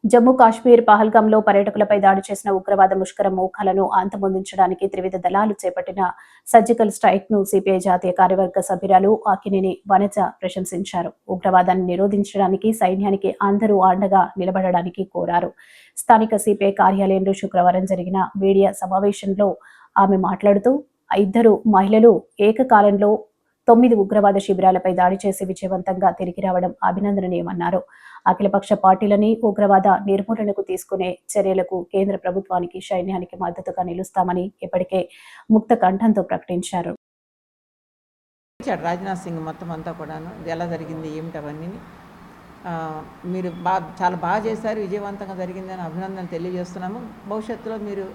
జమ్మూ కాశ్మీర్ పహల్గాంలో పర్యాటకులపై దాడి చేసిన ఉగ్రవాద ముష్కర మూకలను అంతమొందించడానికి త్రివిధ దళాలు చేపట్టిన సర్జికల్ స్ట్రైక్ ను సిపిఐ జాతీయ కార్యవర్గ సభ్యురాలు అక్కినేని వనజ ప్రశంసించారు. ఉగ్రవాదాన్ని నిరోధించడానికి సైన్యానికి అందరూ అండగా నిలబడడానికి కోరారు. స్థానిక సిపిఐ కార్యాలయంలో శుక్రవారం జరిగిన మీడియా సమావేశంలో ఆమె మాట్లాడుతూ, ఇద్దరు మహిళలు ఏకకాలంలో 9 ఉగ్రవాద శిబిరాలపై దాడి చేసి విజయవంతంగా తిరిగి రావడం అభినందనీయమన్నారు. అఖిలపక్ష పార్టీలని ఉగ్రవాద నిర్మూలనకు తీసుకునే చర్యలకు కేంద్ర ప్రభుత్వానికి, సైన్యానికి మద్దతుగా నిలుస్తామని ఇప్పటికే ముక్త కంఠంతో ప్రకటించారు. రాజ్నాథ్ సింగ్ మొత్తం అంతా కూడాను ఎలా జరిగింది ఏమిటి అవన్నీ మీరు చాలా బాగా చేశారు, విజయవంతంగా జరిగిందని అభినందనలు తెలియజేస్తున్నాము. భవిష్యత్తులో మీరు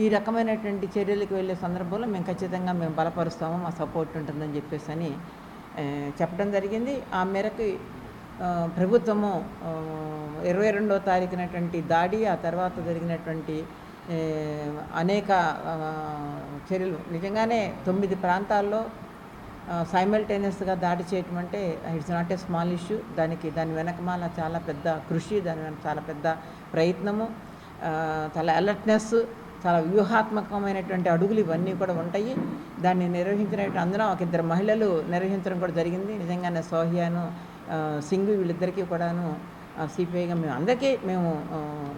ఈ రకమైనటువంటి చర్యలకు వెళ్ళే సందర్భంలో మేము ఖచ్చితంగా బలపరుస్తాము, మా సపోర్ట్ ఉంటుందని చెప్పేసి అని చెప్పడం జరిగింది. ఆ మేరకు ప్రభుత్వము 22వ తారీఖునటువంటి దాడి, ఆ తర్వాత జరిగినటువంటి అనేక చర్యలు, నిజంగానే 9 ప్రాంతాల్లో సైమల్టేనియస్గా దాడి చేయటం అంటే it's not a small issue. దాని వెనకమాల చాలా పెద్ద కృషి, దాని వెనక చాలా పెద్ద ప్రయత్నము, చాలా అలర్ట్నెస్, చాలా వ్యూహాత్మకమైనటువంటి అడుగులు ఇవన్నీ కూడా ఉంటాయి. దాన్ని నిర్వహించినటువంటి అందులో ఒక ఇద్దరు మహిళలు నిర్వహించడం కూడా జరిగింది. నిజంగానే సోహియాను సింగ్ వీళ్ళిద్దరికీ కూడాను సిపిఐగా మేము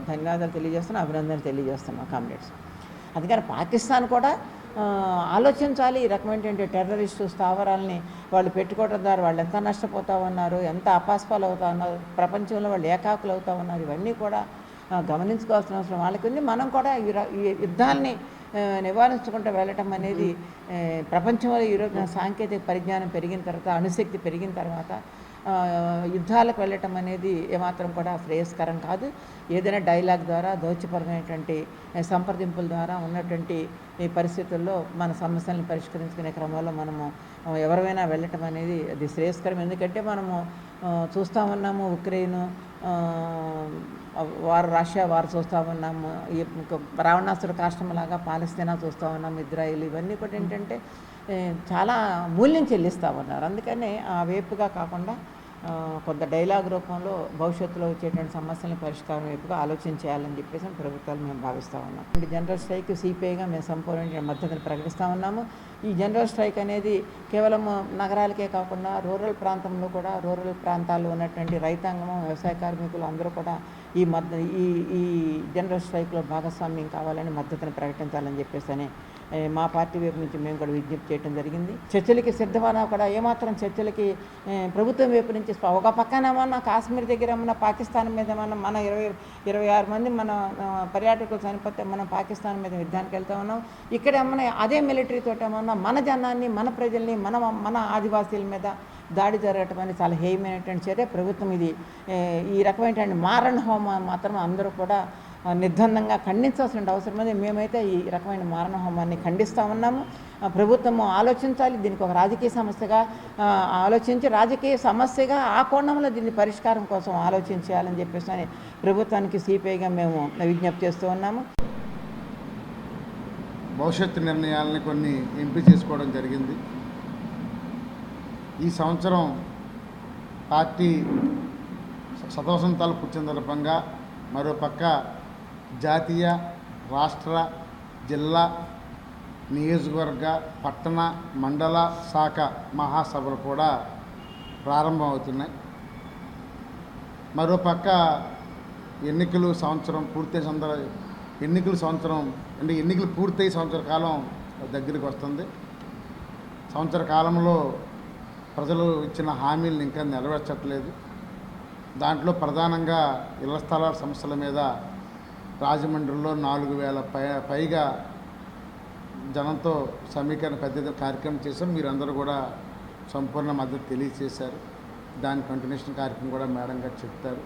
ధన్యవాదాలు తెలియజేస్తున్నాం, అభినందనలు తెలియజేస్తున్నాం కామ్రేడ్స్. అందుకని పాకిస్తాన్ కూడా ఆలోచించాలి. ఈ రకమైనటువంటి టెర్రరిస్టు స్థావరాలని వాళ్ళు పెట్టుకోవడం ద్వారా వాళ్ళు ఎంత నష్టపోతూ ఉన్నారు, ఎంత అపాస్పాలు అవుతూ ఉన్నారు, ప్రపంచంలో వాళ్ళు ఏకాకులు అవుతూ ఉన్నారు, ఇవన్నీ కూడా గమనించుకోవాల్సిన అవసరం వాళ్ళకి ఉంది. మనం కూడా ఈ యుద్ధాన్ని నివారించుకుంటూ వెళ్ళటం అనేది ప్రపంచంలో ఈరోజు సాంకేతిక పరిజ్ఞానం పెరిగిన తర్వాత, అణుశక్తి పెరిగిన తర్వాత యుద్ధాలకు వెళ్ళటం అనేది ఏమాత్రం కూడా శ్రేయస్కరం కాదు. ఏదైనా డైలాగ్ ద్వారా, దౌత్యపరమైనటువంటి సంప్రదింపుల ద్వారా ఉన్నటువంటి ఈ పరిస్థితుల్లో మన సమస్యలను పరిష్కరించుకునే క్రమంలో మనము ఎవరైనా వెళ్ళటం అనేది అది శ్రేయస్కరం. ఎందుకంటే మనము చూస్తూ ఉన్నాము, ఉక్రెయిన్ రష్యా వారు చూస్తూ ఉన్నాము, రావణాసుర కాష్టంలాగా పాలస్తీనా చూస్తూ ఉన్నాము, ఇజ్రాయిల్, ఇవన్నీ కూడా ఏంటంటే చాలా మూల్యం చెల్లిస్తూ ఉన్నారు. అందుకనే ఆ వైపుగా కాకుండా కొంత డైలాగ్ రూపంలో భవిష్యత్తులో వచ్చేటువంటి సమస్యలను పరిష్కారం వైపుగా ఆలోచించేయాలని చెప్పేసి ప్రభుత్వాలు మేము భావిస్తూ ఉన్నాం. జనరల్ స్ట్రైక్ సిపిఐగా మేము సంపూర్ణ మద్దతును ప్రకటిస్తూ ఉన్నాము. ఈ జనరల్ స్ట్రైక్ అనేది కేవలం నగరాలకే కాకుండా రూరల్ ప్రాంతంలో కూడా, రూరల్ ప్రాంతాల్లో ఉన్నటువంటి రైతాంగం, వ్యవసాయ కార్మికులు అందరూ కూడా ఈ జనరల్ స్ట్రైక్లో భాగస్వామ్యం కావాలని మద్దతును ప్రకటించాలని చెప్పేసి మా పార్టీ వైపు నుంచి మేము కూడా విజ్ఞప్తి చేయడం జరిగింది. చర్చలకి సిద్ధమన్నా కూడా ఏమాత్రం చర్చలకి ప్రభుత్వం వైపు నుంచి ఒక పక్కన ఏమన్నా కాశ్మీర్ దగ్గర ఏమన్నా పాకిస్తాన్ మీద ఏమన్నా మన 26 మంది మన పర్యాటకులు చనిపోతే మనం పాకిస్తాన్ మీద యుద్ధానికి వెళ్తూ ఉన్నాం. ఇక్కడ ఏమన్నా అదే మిలిటరీ తోటి ఏమన్నా మన జనాన్ని, మన ప్రజల్ని, మన ఆదివాసీల మీద దాడి జరగటం అనేది చాలా హేయమైనటువంటి చర్య. ప్రభుత్వం ఈ రకమైనటువంటి మారణ హోమం మాత్రం అందరూ కూడా నిర్బంధంగా ఖండించాల్సిన అవసరం ఉంది. మేమైతే ఈ రకమైన మారణ హోమాన్ని ఖండిస్తూ ఉన్నాము. ప్రభుత్వము ఆలోచించాలి, దీనికి ఒక రాజకీయ సమస్యగా ఆలోచించి, రాజకీయ సమస్యగా ఆ కోణంలో దీన్ని పరిష్కారం కోసం ఆలోచించాలని చెప్పేసి ప్రభుత్వానికి సిపిఐగా మేము విజ్ఞప్తి చేస్తూ ఉన్నాము. భవిష్యత్తు నిర్ణయాలని కొన్ని ఎంపిక చేసుకోవడం జరిగింది. ఈ సంవత్సరం పార్టీ శతవసంతాలు పూర్తి సందర్భంగా మరోపక్క జాతీయ, రాష్ట్ర, జిల్లా, నియోజకవర్గ, పట్టణ, మండల శాఖ మహాసభలు కూడా ప్రారంభమవుతున్నాయి. మరోపక్క ఎన్నికలు పూర్తయి సంవత్సర కాలం దగ్గరికి వస్తుంది. సంవత్సర కాలంలో ప్రజలు ఇచ్చిన హామీలను ఇంకా నెరవేర్చట్లేదు. దాంట్లో ప్రధానంగా ఇళ్ల స్థలాల సమస్యల మీద రాజమండ్రిలో 4000 పైగా జనంతో సమీకరణ పెద్ద కార్యక్రమం చేశాం. మీరందరూ కూడా సంపూర్ణ మద్దతు తెలియజేశారు. దాని కంటిన్యూషన్ కార్యక్రమం కూడా మేడం గారు చెప్తారు.